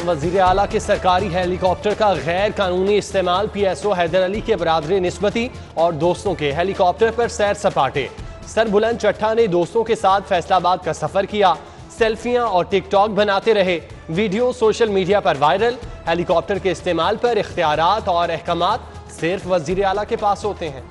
वजीर आला के सरकारी हेलीकॉप्टर का गैर कानूनी इस्तेमाल। PSO हैदर अली के बरादर निस्बती और दोस्तों के हेलीकॉप्टर पर सैर सपाटे। सरबुलंद चट्टा ने दोस्तों के साथ फैसलाबाद का सफर किया, सेल्फियां और टिकटॉक बनाते रहे। वीडियो सोशल मीडिया पर वायरल। हेलीकॉप्टर के इस्तेमाल पर इख्तियारात और अहकामात सिर्फ वजीर आला के पास होते हैं।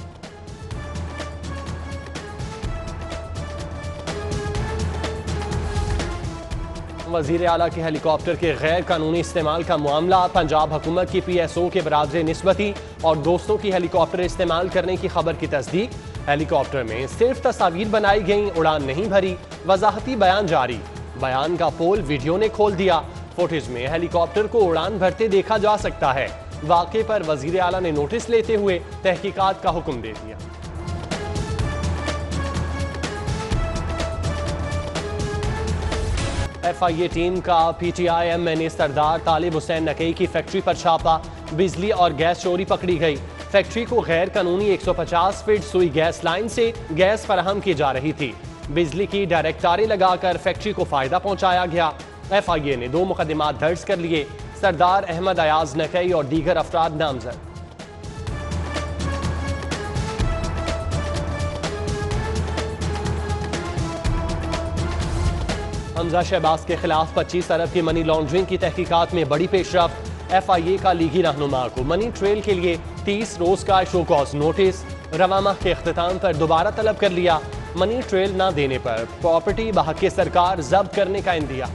वजीर आला के हेलीकॉप्टर के गैर कानूनी इस्तेमाल का मामला। पंजाब हुकूमत की PSO के बरादर निस्बती और दोस्तों की हेलीकॉप्टर इस्तेमाल करने की खबर की तस्दीक। हेलीकॉप्टर में सिर्फ तस्वीर बनाई गई, उड़ान नहीं भरी। वजाहती बयान जारी। बयान का पोल वीडियो ने खोल दिया। फुटेज में हेलीकॉप्टर को उड़ान भरते देखा जा सकता है। वाक़े पर वजीर आला ने नोटिस लेते हुए तहकीकात का हुक्म दे दिया। FIA टीम का PTI MNA सरदार तालिब हुसैन नकई की फैक्ट्री पर छापा। बिजली और गैस चोरी पकड़ी गई। फैक्ट्री को गैर कानूनी 150 फीट सुई गैस लाइन से गैस फराहम की जा रही थी। बिजली की डायरेक्ट तारें लगाकर फैक्ट्री को फायदा पहुंचाया गया। FIA ने 2 मुकदमात दर्ज कर लिए। सरदार अहमद अयाज नकई और दीगर अफराद नामजद। हमजा शहबाज के खिलाफ 25 अरब की मनी लॉन्ड्रिंग की तहकीकात में बड़ी पेशरफ्त। FIA का लीगी रहनुमा को मनी ट्रेल के लिए 30 रोज का शो कॉज नोटिस। रवा माह के अख्तिताम पर दोबारा तलब कर लिया। मनी ट्रेल न देने पर प्रॉपर्टी बहक सरकार जब्त करने का इंदिया।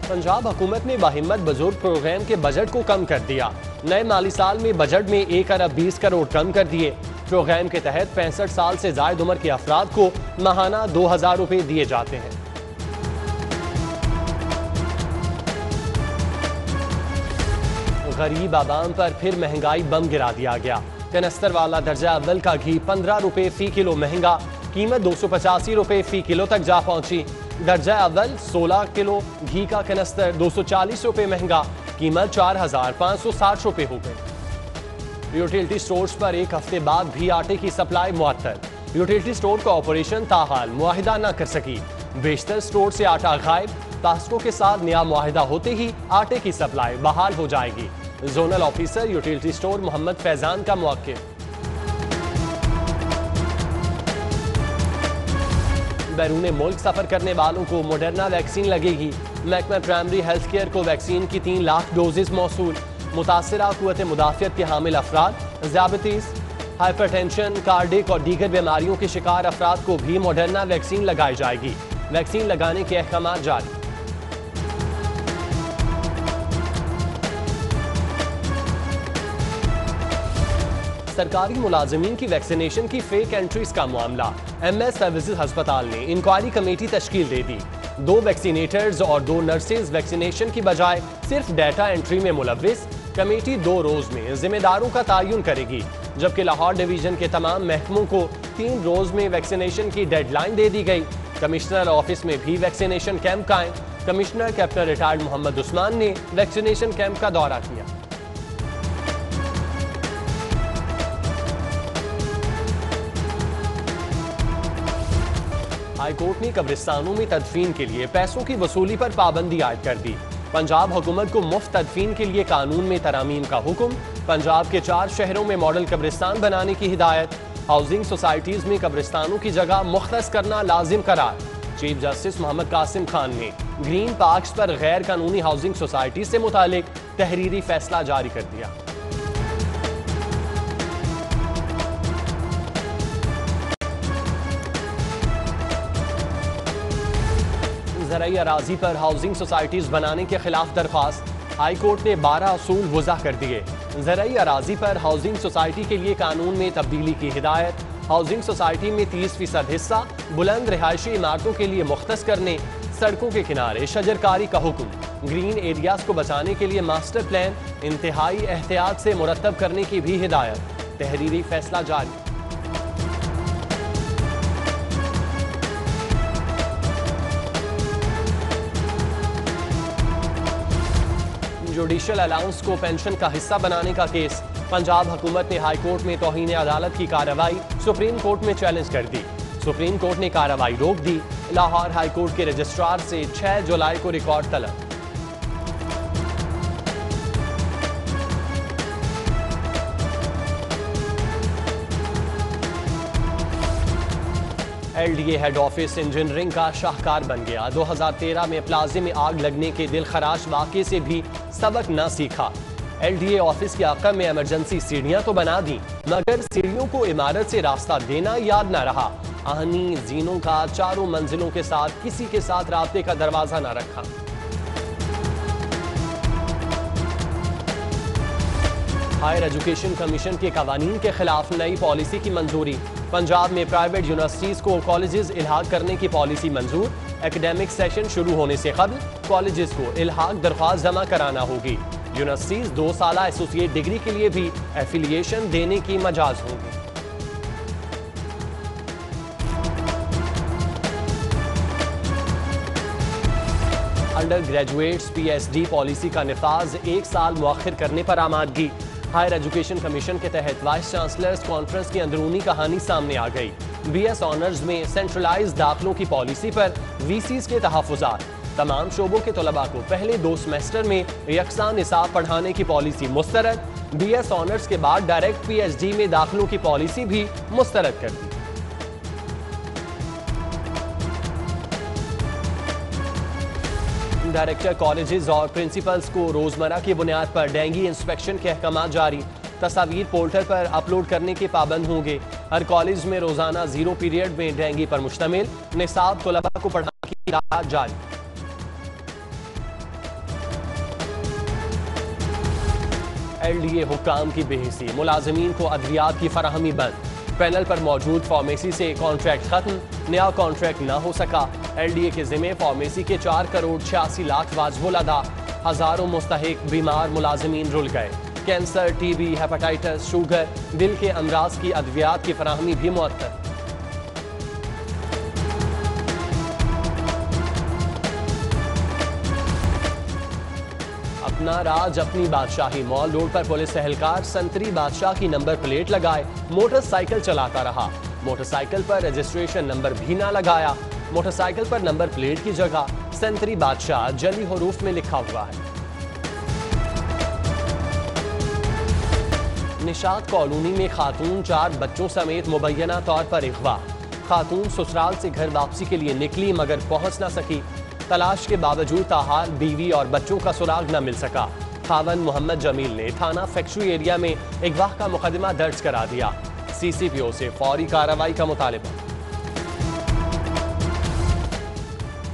पंजाब हुकूमत ने बाहिम्मत बुजुर्ग प्रोग्राम के बजट को कम कर दिया। नए माली साल में बजट में 1 अरब 20 करोड़ कम कर दिए। प्रोग्राम के तहत 65 साल से जायद उम्र के अफराद को माहाना 2000 रुपए दिए जाते हैं। गरीब आवाम पर फिर महंगाई बम गिरा दिया गया। कनस्तर वाला दर्जा अव्वल का घी 15 रुपए फी किलो महंगा। कीमत 285 रुपए फी किलो तक जा पहुंची। दर्जा अव्वल 16 किलो घी का कनस्तर 240 रुपए महंगा। कीमत 4560 रुपए हो गई। यूटिलिटी स्टोर्स पर 1 हफ्ते बाद भी आटे की सप्लाई मुअत्तल। यूटिलिटी स्टोर का ऑपरेशन ताहाल मुआहिदा न कर सकी। बेशतर स्टोर से आटा गायब। टास्को के साथ नया मुआहिदा होते ही आटे की सप्लाई बहाल हो जाएगी। Zonal officer utility store Mohammad Faizan का मौक़िफ़। बैरून मुल्क सफर करने वालों को मॉडर्ना वैक्सीन लगेगी। महकमा प्राइमरी हेल्थ केयर को वैक्सीन की 3 लाख डोजेज मौसूल। मुतासिरा कुव्वत मुदाफ़ियत के हामिल अफराद, ज़ियाबतीस, हाइपरटेंशन, कार्डिक और दीगर बीमारियों के शिकार अफराद को भी मॉडर्ना वैक्सीन लगाई जाएगी। वैक्सीन लगाने के अहकाम जारी। सरकारी मुलाजिमीन की वैक्सीनेशन की फेक एंट्रीज का मामला। MS सर्विसेज अस्पताल ने इंक्वायरी कमेटी तश्कील दे दी। 2 वैक्सीनेटर्स और 2 नर्सेज वैक्सीनेशन की बजाय सिर्फ डाटा एंट्री में मुलव्विस। कमेटी 2 रोज में जिम्मेदारों का तयन करेगी, जबकि लाहौर डिवीजन के तमाम महकमों को 3 रोज में वैक्सीनेशन की डेडलाइन दे दी गई। कमिश्नर ऑफिस में भी वैक्सीनेशन कैंप कायम। Commissioner captain retired Mohammad Usman ने वैक्सीनेशन कैंप का दौरा किया। हाईकोर्ट ने कब्रिस्तानों में तदफीन के लिए पैसों की वसूली पर पाबंदी आयद कर दी। पंजाब हुकूमत को मुफ्त तदफीन के लिए कानून में तरामीम का हुक्म। पंजाब के 4 शहरों में मॉडल कब्रिस्तान बनाने की हिदायत। हाउसिंग सोसाइटीज में कब्रिस्तानों की जगह मुख्तस करना लाजिम करार। चीफ जस्टिस मोहम्मद कासिम खान ने ग्रीन पार्क्स पर गैर कानूनी हाउसिंग सोसाइटी से मुतालिक तहरीरी फैसला जारी कर दिया। ज़राई अराजी पर हाउसिंग सोसाइटीज बनाने के खिलाफ दरख्वास्त। हाई कोर्ट ने 12 असूल वज़ा कर दिए। ज़राई अराजी पर हाउसिंग सोसाइटी के लिए कानून में तब्दीली की हिदायत। हाउसिंग सोसाइटी में 30% हिस्सा बुलंद रिहायशी इमारतों के लिए मुख्तस करने। सड़कों के किनारे शजरकारी का हुक्म। ग्रीन एरियाज को बचाने के लिए मास्टर प्लान इंतहाई एहतियात से मुरतब करने की भी हिदायत। तहरीरी फैसला जारी। जुडिशल अलाउंस को पेंशन का हिस्सा बनाने का केस। पंजाब हुकूमत ने हाई कोर्ट में तौहीन अदालत की कार्रवाई सुप्रीम कोर्ट में चैलेंज कर दी। सुप्रीम कोर्ट ने कार्रवाई रोक दी। लाहौर हाई कोर्ट के रजिस्ट्रार से 6 जुलाई को रिकॉर्ड तलब। LDA हेड ऑफिस इंजीनियरिंग का शाहकार बन गया। 2013 में प्लाजे में आग लगने के दिलखराश वाक़े से भी सबक न सीखा। LDA ऑफिस के आका में इमरजेंसी सीढ़ियां तो बना दी, मगर सीढ़ियों को इमारत से रास्ता देना याद न रहा। आहनी जीनों का 4 मंजिलों के साथ किसी के साथ रास्ते का दरवाजा न रखा। हायर एजुकेशन कमीशन के कवानीन के खिलाफ नई पॉलिसी की मंजूरी। पंजाब में प्राइवेट यूनिवर्सिटीज को कॉलेजेस इल्हाक करने की पॉलिसी मंजूर। एकेडमिक सेशन शुरू होने से कबल कॉलेजेस को इल्हाक दरख्वास्त जमा कराना होगी। यूनिवर्सिटीज 2 साला एसोसिएट डिग्री के लिए भी एफिलिएशन देने की मजाज होंगी। अंडर ग्रेजुएट्स PhD पॉलिसी का निफाज 1 साल मुअख्खर करने पर आमादगी। हायर एजुकेशन कमीशन के तहत वाइस चांसलर्स कॉन्फ्रेंस की अंदरूनी कहानी सामने आ गई। BS ऑनर्स में सेंट्रलाइज दाखिलों की पॉलिसी पर VCs के तहफ़्फ़ुज़ात। तमाम शोबों के तलबा को पहले 2 सेमेस्टर में यकसा निसाब पढ़ाने की पॉलिसी मुस्तरद। BS ऑनर्स के बाद डायरेक्ट PhD में दाखिलों की पॉलिसी भी मुस्तरद कर दी। डायरेक्टर कॉलेजेस और प्रिंसिपल्स को रोजमर्रा की बुनियाद पर डेंगी इंस्पेक्शन के अहकाम जारी। तस्वीर पोर्टल पर अपलोड करने के पाबंद होंगे। हर कॉलेज में रोजाना 0 पीरियड में डेंगी पर मुश्तमिल निसाब तलबा को पढ़ाने की हिदायत जारी। LDA हुक्काम की बेहिसी, मुलाजमीन को अद्वियात की फराहमी बंद। पैनल पर मौजूद फार्मेसी से कॉन्ट्रैक्ट खत्म, नया कॉन्ट्रैक्ट न हो सका। LDA के जिम्मे फार्मेसी के 4 करोड़ 86 लाख वाजिबुल अदा। हजारों मुस्तहिक बीमार मुलाजमीन रुल गए। कैंसर, TB, हेपेटाइटिस, शुगर, दिल के अमराज की अद्वियात की फराहमी भी मुअत्तल। अपना राज अपनी बादशाही, मॉल रोड पर पुलिस एहलकार संतरी बादशाह की नंबर प्लेट लगाए मोटरसाइकिल चलाता रहा। मोटरसाइकिल पर रजिस्ट्रेशन नंबर भी ना लगाया। मोटरसाइकिल पर नंबर प्लेट की जगह संतरी बादशाह जली हरूफ में लिखा हुआ है। निशात कॉलोनी में खातून 4 बच्चों समेत मुबैना तौर पर अगवा। खातून ससुराल से घर वापसी के लिए निकली मगर पहुंच ना सकी। तलाश के बावजूद ताहाल बीवी और बच्चों का सुराग न मिल सका। खावन मोहम्मद जमील ने थाना फैक्ट्री एरिया में अगवा का मुकदमा दर्ज करा दिया। CCPO से फौरी कार्रवाई का मुतालिबा।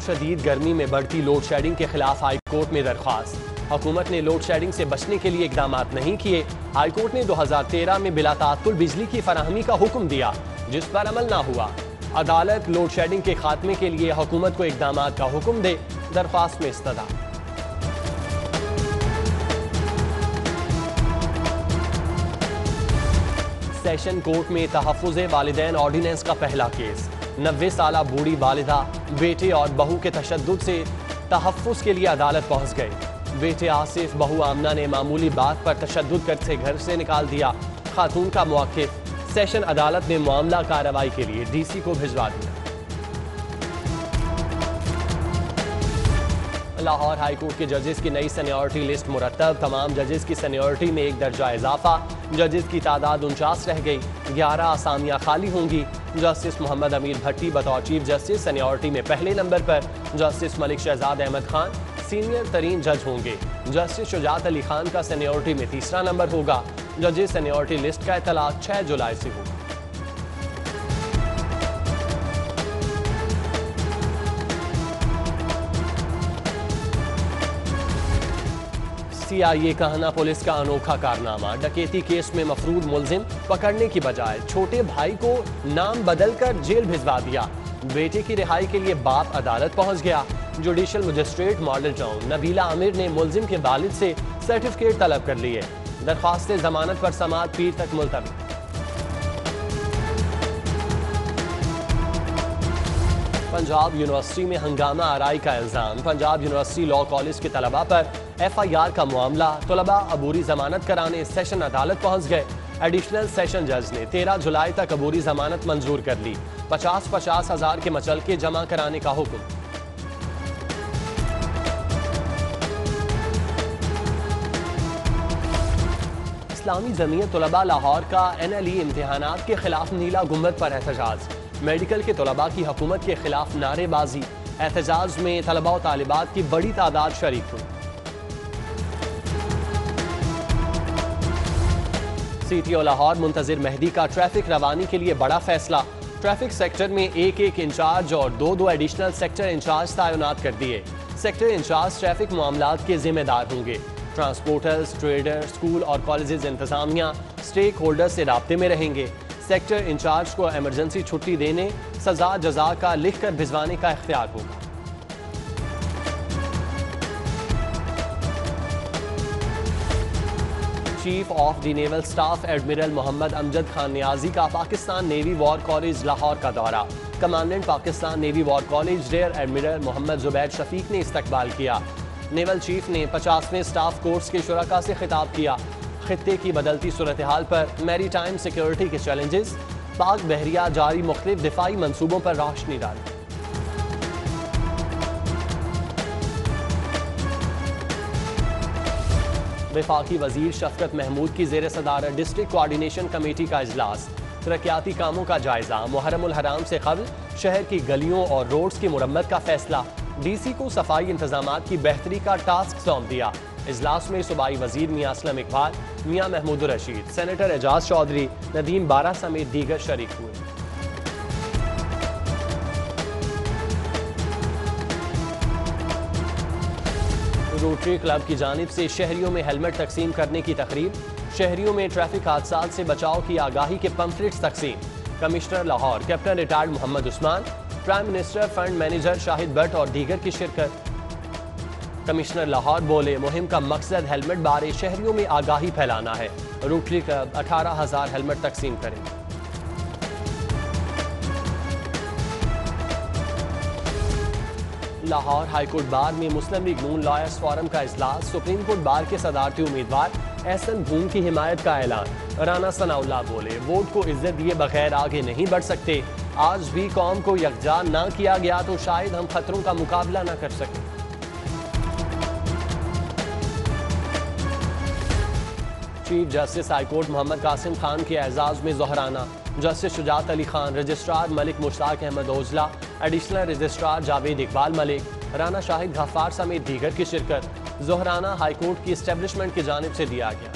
शदीद गर्मी में बढ़ती लोड शेडिंग के खिलाफ हाई कोर्ट में दरख्वास्त। हुकूमत ने लोड शेडिंग से बचने के लिए इकदाम नहीं किए। हाई कोर्ट ने 2013 में बिला तात्तुल बिजली की फराहमी का हुक्म दिया, जिस पर अमल ना हुआ। अदालत लोड शेडिंग के खात्मे के लिए हुकूमत को इकदाम का हुक्म दे, दरख्वास्त में इस्तदा। सेशन कोर्ट में तहफ़्फ़ुज़े वालिदैन ऑर्डिनेंस का पहला केस। 90 साला बूढ़ी वालिदा बेटे और बहू के तशद्दुद से तहफ़्फ़ुज़ के लिए अदालत पहुंच गए। बेटे आसिफ बहू आमना ने मामूली बात पर तशद्दुद करके घर से निकाल दिया। खातून का मौक़िफ़। सेशन अदालत ने मामला कार्रवाई के लिए DC को भिजवा दिया। लाहौर हाई कोर्ट के जजेस की नई सीनियरिटी लिस्ट मुरतब। तमाम जजेस की सीनियरिटी में 1 दर्जा इजाफा। जजेस की तादाद 49 रह गई। 11 आसामियां खाली होंगी। जस्टिस मोहम्मद अमीर भट्टी बतौर चीफ जस्टिस सीनियरिटी में पहले नंबर पर। जस्टिस मलिक शहजाद अहमद खान सीनियर तरीन जज होंगे। जस्टिस शुजात अली खान का सीनियरिटी में 3रा नंबर होगा। जजेस सीनियरिटी लिस्ट का इतलाक 6 जुलाई से होगा। CIA कहना पुलिस का अनोखा कारनामा। डकैती केस में मफरूद मुलजिम पकड़ने की बजाय छोटे भाई को नाम बदलकर जेल भिजवा दिया। बेटे की रिहाई के लिए बाप अदालत पहुंच गया। Judicial magistrate model town Nabila Aamir ने मुलजिम के वालिद से सर्टिफिकेट तलब कर लिए। दरख्वास्त जमानत पर समाअत पीर तक मुलतवी। पंजाब यूनिवर्सिटी में हंगामा आराई का इल्जाम। पंजाब यूनिवर्सिटी लॉ कॉलेज के तलबा पर FIR का मामला। तलबा अबूरी जमानत कराने सेशन अदालत पहुंच गए। एडिशनल सेशन जज ने 13 जुलाई तक अबूरी जमानत मंजूर कर ली। 50-50 हजार के मचलके जमा कराने का हुक्म। इस्लामी जमीयत तलबा लाहौर का NLE इम्तिहानात के खिलाफ नीला गुम्बद पर एहतजाज। मेडिकल के तलबा की हुकूमत के खिलाफ नारेबाजी। एहतजाज में तलबा और तालिबात की बड़ी तादाद शरीक हुई। CTO लाहौर मुंतजिर मेहदी का ट्रैफिक रवानी के लिए बड़ा फैसला। ट्रैफिक सेक्टर में एक इंचार्ज और दो एडिशनल सेक्टर इंचार्ज तैनात कर दिए। सेक्टर इंचार्ज ट्रैफिक मामलात के जिम्मेदार होंगे। ट्रांसपोर्टर्स, ट्रेडर, स्कूल और कॉलेजेस इंतजामिया स्टेक होल्डर से राब्ते में रहेंगे। सेक्टर इंचार्ज को इमरजेंसी छुट्टी देने, सजा जजा का लिख कर भिजवाने का इख्तियार होगा। Chief of the naval staff admiral Mohammad Amjad Khan Niazi का Pakistan navy war college Lahore का दौरा। Commandant Pakistan navy war college rear admiral Mohammad Zubair Shafiq ने इस्तकबाल किया। नेवल चीफ ने 50वें स्टाफ कोर्स के शुरका से खिताब किया। खित्ते की बदलती सूरत हाल पर मैरी टाइम सिक्योरिटी के चैलेंजेस, पाक बहरिया जारी मुख्तलिफ दिफाई मंसूबों पर रोशनी डाली। वफाकी वजीर शफकत महमूद की ज़ेर सदारत डिस्ट्रिक्ट कोऑर्डिनेशन कमेटी का इजलास। तरक्याती कामों का जायजा। मुहर्रम उल हराम से कबल शहर की गलियों और रोड्स की मुरम्मत का फैसला। DC को सफाई इंतजामात की बेहतरी का टास्क सौंप दिया। इजलास में सूबाई वजीर मियां असलम इकबाल, मियां महमूद रशीद, सेनेटर एजाज चौधरी, नदीम बारा समेत दीगर शरीक हुए। रोटरी क्लब की जानिब से शहरियों में हेलमेट तकसीम करने की तकरीब। शहरियों में ट्रैफिक हादसात से बचाव की आगाही के पम्फलेट्स तकसीम। Commissioner Lahore captain retired Mohammad Usman, prime minister fund manager Shahid Bhatt और दीगर की शिरकत। कमिश्नर लाहौर बोले, मुहिम का मकसद हेलमेट बारे शहरियों में आगाही फैलाना है। रोटरी क्लब 18,000 हेलमेट तकसीम करेंगे। लाहौर हाईकोर्ट बार में मुस्लिम लीग नून लॉयर्स फोरम का इजलास। सुप्रीम कोर्ट बार के सदारती उम्मीदवार एहसन भूम की हिमायत का ऐलान। राना सनाउल्लाह बोले, वोट को इज्जत दिए बगैर आगे नहीं बढ़ सकते। आज भी कौम को यकजा ना किया गया तो शायद हम खतरों का मुकाबला ना कर सकें। Chief justice high court Mohammad Qasim Khan के एजाज में जोहराना। Justice Shujaat Ali Khan, registrar Malik Mushtaq Ahmed Ojla, additional registrar Javed Iqbal Malik, Rana Shahid Ghaffar समेत दीगर की शिरकत। जोहराना हाईकोर्ट की एस्टेब्लिशमेंट की जानिब से दिया गया।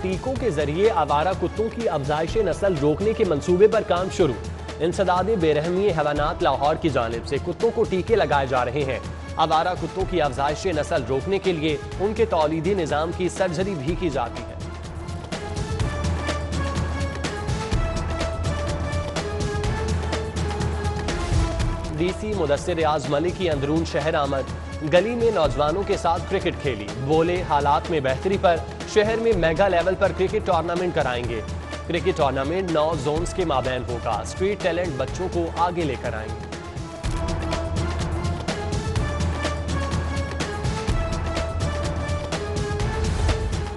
टीकों के जरिए आवारा कुत्तों की अफजाइश नस्ल रोकने के मंसूबे पर काम शुरू। इंसदाद बेरहमी हैवानात लाहौर की जानिब से कुत्तों को टीके लगाए जा रहे हैं। आवारा कुत्तों की अफजाइश नस्ल रोकने के लिए उनके तौलीदी निज़ाम की सर्जरी भी की जाती है। DC मुदस्सिर रियाज मलिक की अंदरून शहर आमद। गली में नौजवानों के साथ क्रिकेट खेली। बोले, हालात में बेहतरी पर शहर में मेगा लेवल पर क्रिकेट टूर्नामेंट कराएंगे। क्रिकेट टूर्नामेंट 9 जोन्स के माबैन होगा। स्ट्रीट टैलेंट बच्चों को आगे लेकर आएंगे।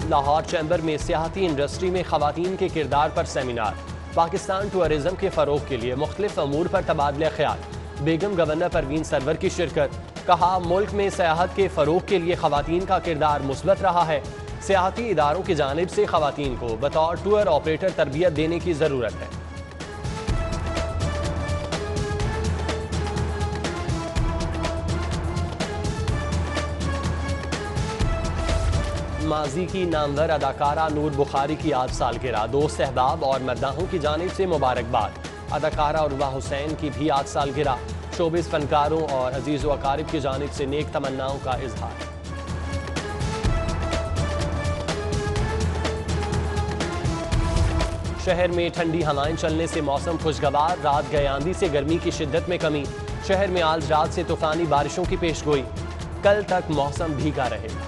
लाहौर चैम्बर में सियाहती इंडस्ट्री में खवातीन के किरदार पर सेमिनार। पाकिस्तान टूरिज्म के फरोग के लिए मुख्तलिफ अमूर पर तबादला ख्याल। बेगम गवर्नर परवीन सरवर की शिरकत। कहा, मुल्क में सियाहत के फरोग के लिए खवातीन का किरदार मुस्बत रहा है। सियाहती इदारों की जानिब से खवातीन को बतौर टूर ऑपरेटर तरबियत देने की जरूरत है। माजी की नामवर अदाकारा नूर बुखारी की आज सालगिरह। दोस्त अहबाब और मद्दाहों की जानिब से मुबारकबाद। अदाकारा उर्वा हुसैन की भी आज सालगिरह। शोबिस फनकारों और अजीज़ व अकारिब की जानिब से नेक तमन्नाओं का इजहार। शहर में ठंडी हवाएं चलने से मौसम खुशगवार। रात गए आंधी से गर्मी की शिद्दत में कमी। शहर में आज रात से तूफानी बारिशों की पेशगोई। कल तक मौसम भीगा रहेगा।